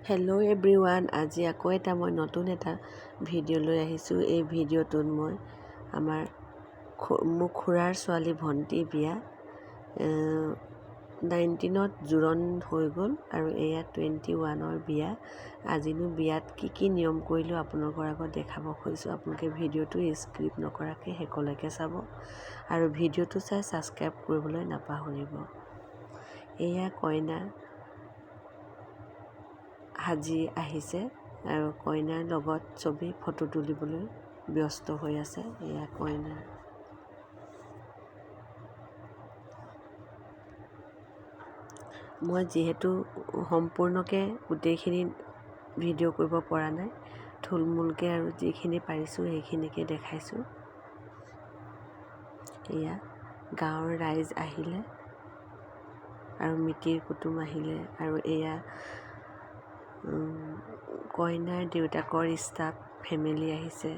Hello' everyone, আজি আকৌ এটা মই নতুন এটা ভিডিঅ' লৈ আহিছোঁ। এই ভিডিঅ'টোত মই মোৰ খুৰাৰ ছোৱালী ভণ্টিৰ বিয়া 19ত জোৰণ হৈ গ'ল আৰু এয়া 21ৰ বিয়া। আজিনো বিয়াত কি কি নিয়ম কৰিলোঁ আপোনালোকৰ আগত দেখাব খুজিছোঁ। আপোনালোকে ভিডিঅ'টো স্কিপ নকৰাকৈ শেষলৈকে চাব আৰু ভিডিঅ'টো চাই ছাবস্ক্ৰাইব কৰিবলৈ নাপাহৰিব। এয়া কইনা সাজি আহিছে আৰু কইনাৰ লগত চবেই ফটো তুলিবলৈ ব্যস্ত হৈ আছে। এয়া কইনা। মই যিহেতু সম্পূৰ্ণকৈ গোটেইখিনি ভিডিঅ' কৰিব পৰা নাই, থুলমূলকৈ আৰু যিখিনি পাৰিছোঁ সেইখিনিকে দেখাইছোঁ। এয়া গাঁৱৰ ৰাইজ আহিলে আৰু মিতিৰ কুটুম আহিলে আৰু এয়া কইনাৰ দেউতাকৰ ষ্টাফ ফেমিলি আহিছে।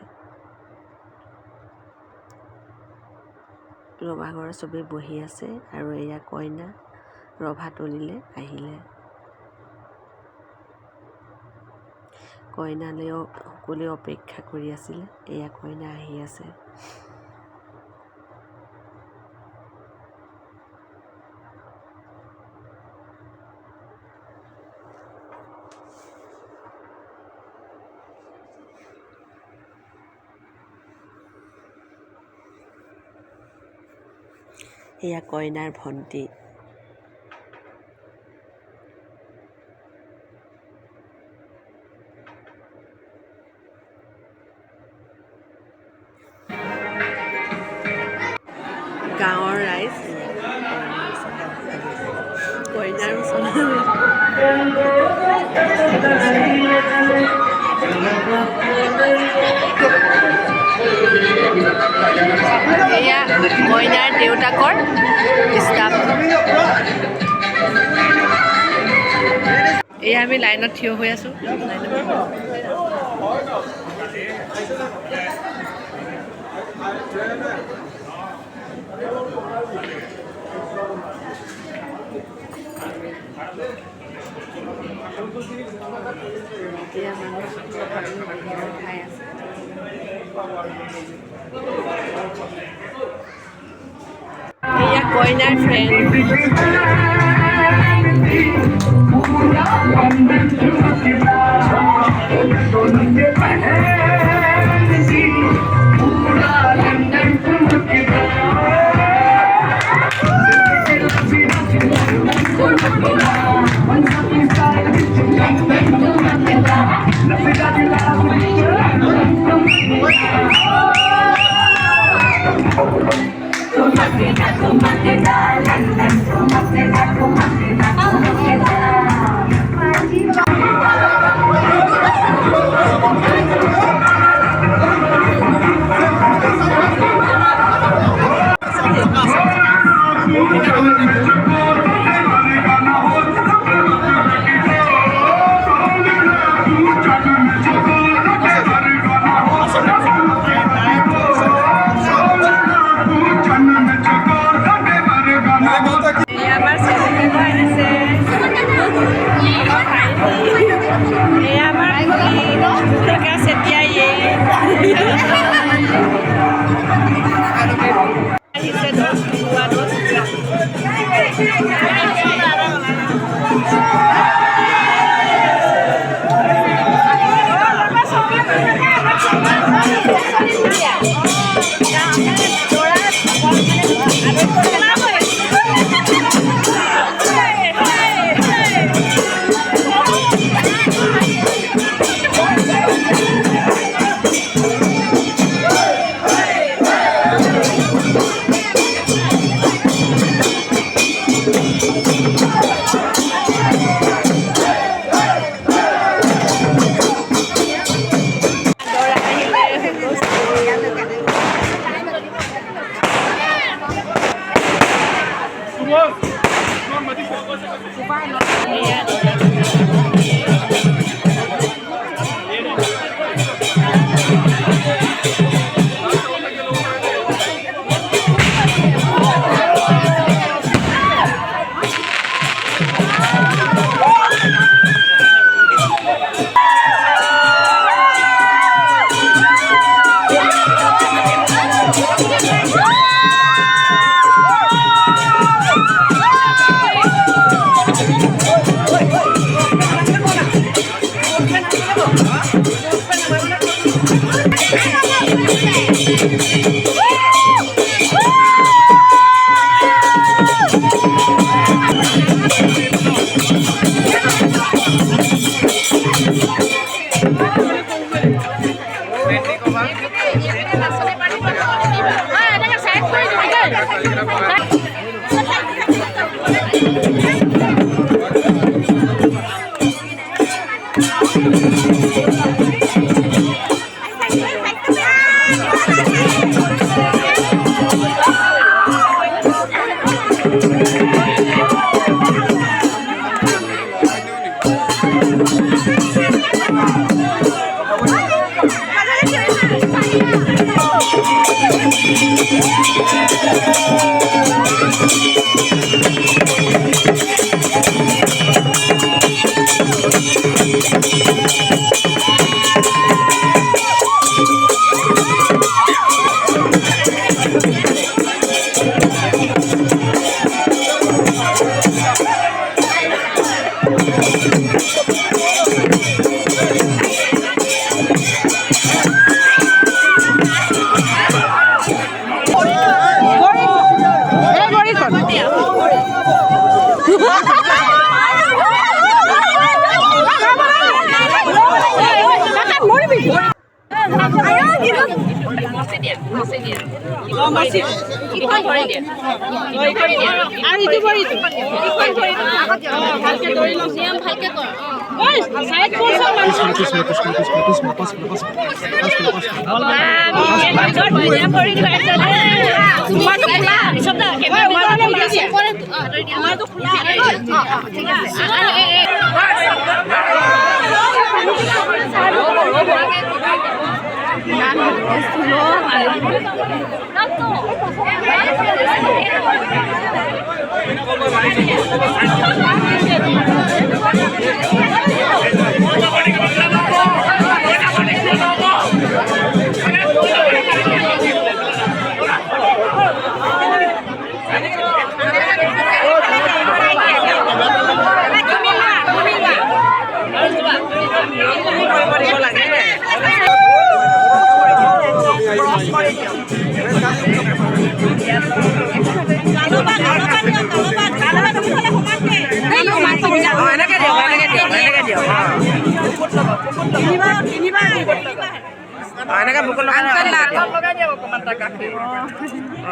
ৰভাঘৰত চবেই বহি আছে আৰু এয়া কইনা ৰভাতলিলৈ আহিলে। কইনালৈও সকলোৱে অপেক্ষা কৰি আছিলে। এয়া কইনা আহি আছে। এয়া কইনাৰ ভণ্টি। গাঁৱৰ ৰাইজ কইনাৰ এয়া কইনাৰ দেউতাকৰ ষ্টাফ। এয়া আমি লাইনত থিয় হৈ আছোঁ। এতিয়া মানুহ খাই আছে। এয়া কইনাৰ ফ্ৰেণ্ড।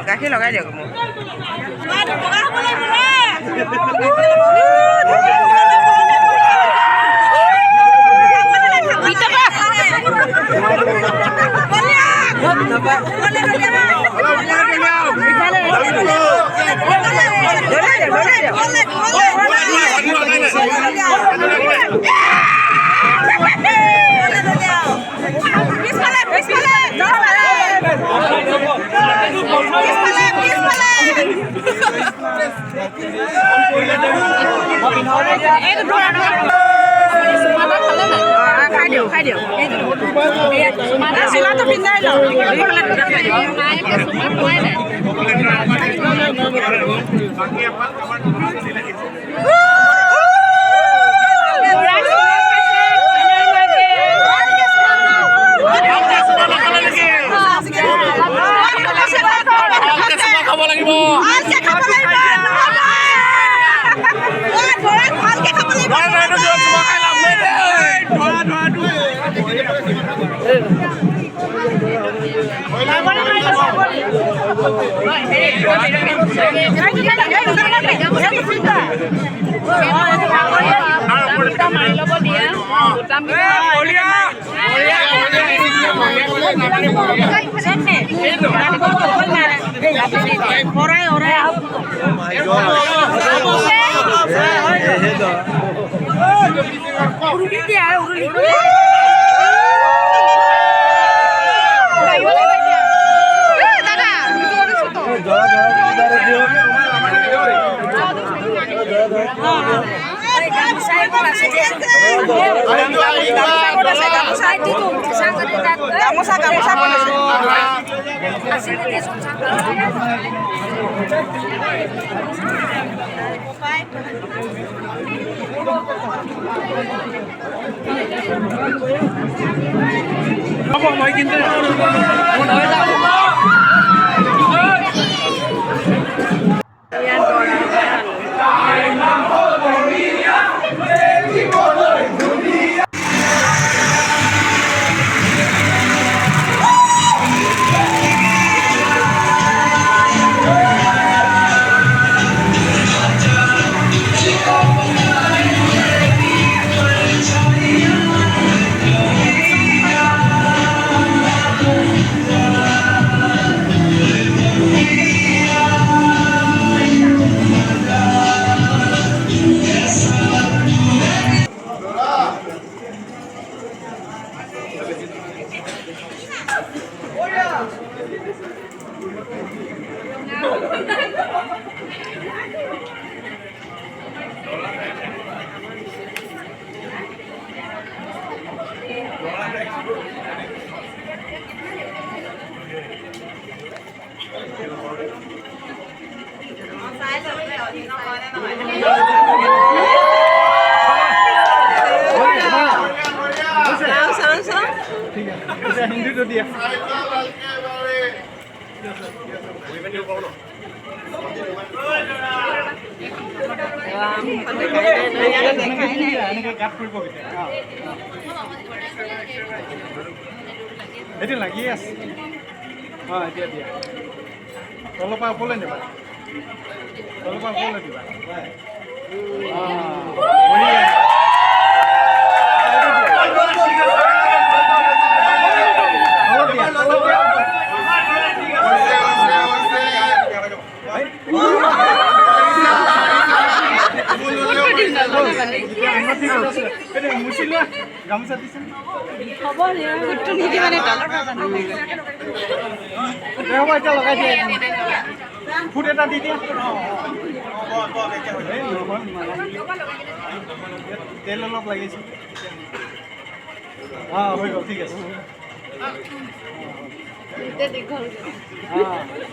গাখীৰ লগাই দিয়ক মোক খাই দিয়ক চিলাটো পিন্ধাই লওঁ হিন্দীটো দিয়া এনেকৈ গাত কৰিব এইটো লাগিয়ে আছে এতিয়া দিয়া তলৰ পৰা ওপৰলৈ নিবা তলৰ পৰা ওপৰলৈ দিবা গামোচা দিছে হ'ব নিদি মানে এতিয়া লগাই দিয়ে ফুট এটা দি দিয়া তেল অলপ লাগিছিল হৈ গ'ল ঠিক আছে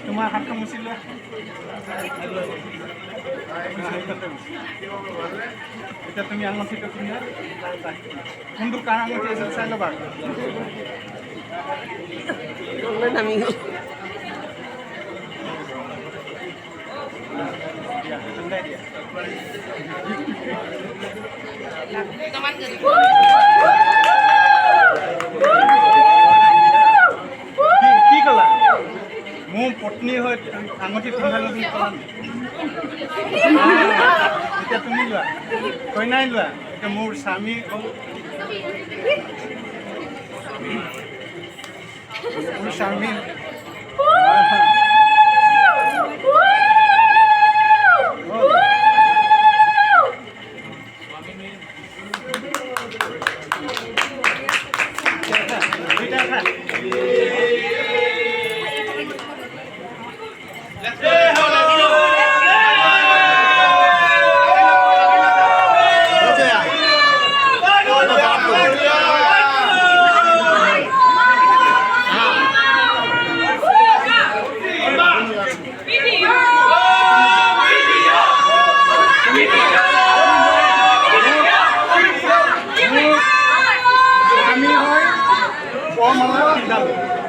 তোমাৰ হাতটো মুচি লোৱা এতিয়া তুমি আঙুঠিটো পিন্ধা কোনটো কাৰ আঙুঠি আছিল চাই ল'বা নামি গ'ল কি ক'লা মোৰ পত্নী হৈ আঙুঠি পিন্ধাই ল'বি এতিয়া তুমি লোৱা কইনাই লোৱা এতিয়া মোৰ স্বামী মোৰ স্বামী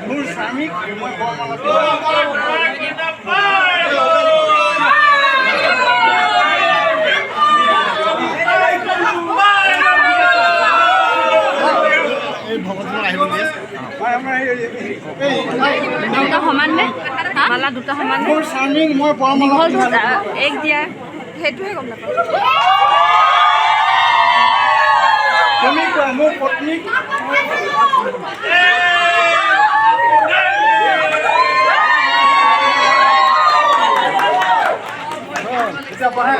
মোৰ স্বামীক মই মোৰ স্বামীক মই বৰমালা এক দিয়া সেইটোহে গম নাপাওঁ তুমি কোৱা মোৰ পত্নীক এতিয়া বহে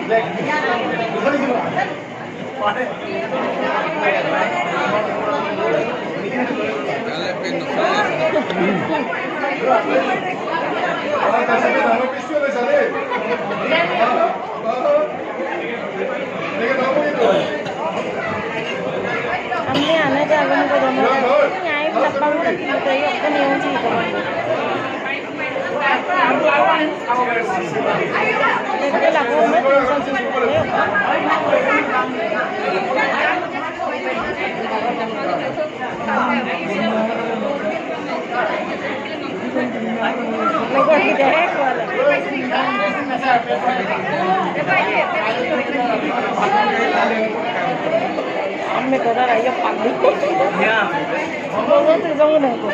Kami ano ka agam ko doon. Ngayon lapang ko dito tayo ko niyo si ko. Ito lang ko mo sa Ame ko na rayo pagdi. Yeah. Ano to jong na ko.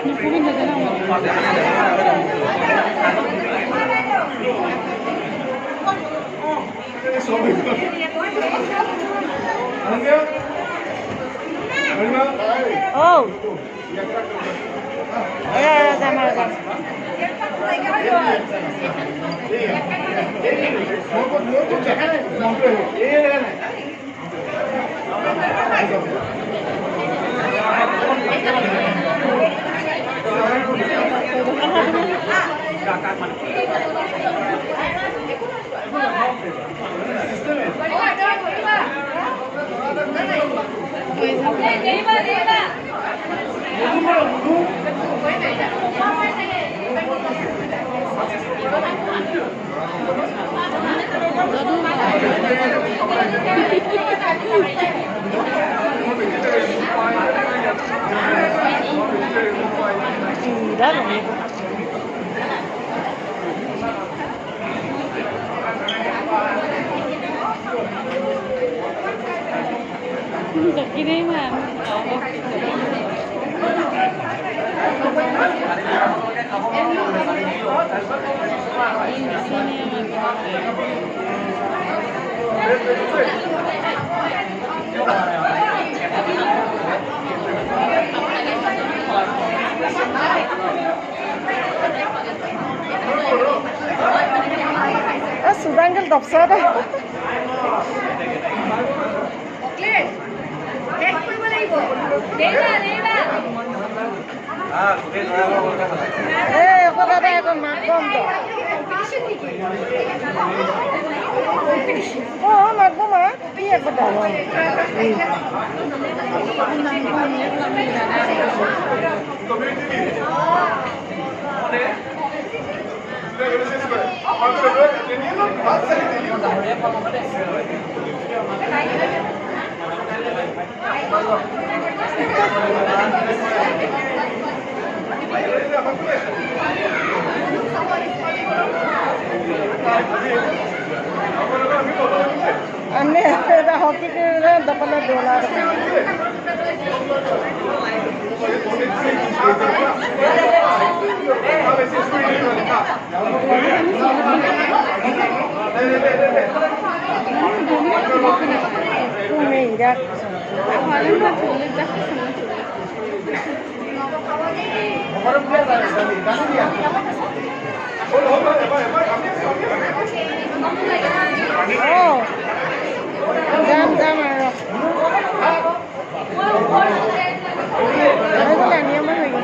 Ni puri na na mo. Oh. Sama. Sudan kan top dah. Aku dah aku makan tu. Oh, makan mah? Iya betul. Anne dah hoki ke dapat $2. Tumirak. Oh, jam aro. Ano lang yan man lagi.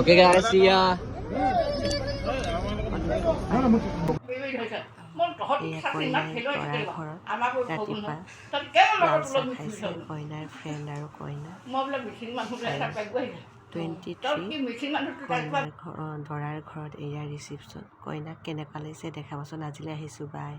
Okay guys, see ya. এয়া কইনাই দৰাৰ ঘৰত ৰাতিপুৱা লাল চাহ খাইছে কইনাৰ friend আৰু কইনা 23 দৰাৰ ঘৰত এয়া ৰিচিপশ্যন কইনাক কেনেকুৱা লাগিছে দেখাবচোন আজিলৈ আহিছোঁ বাই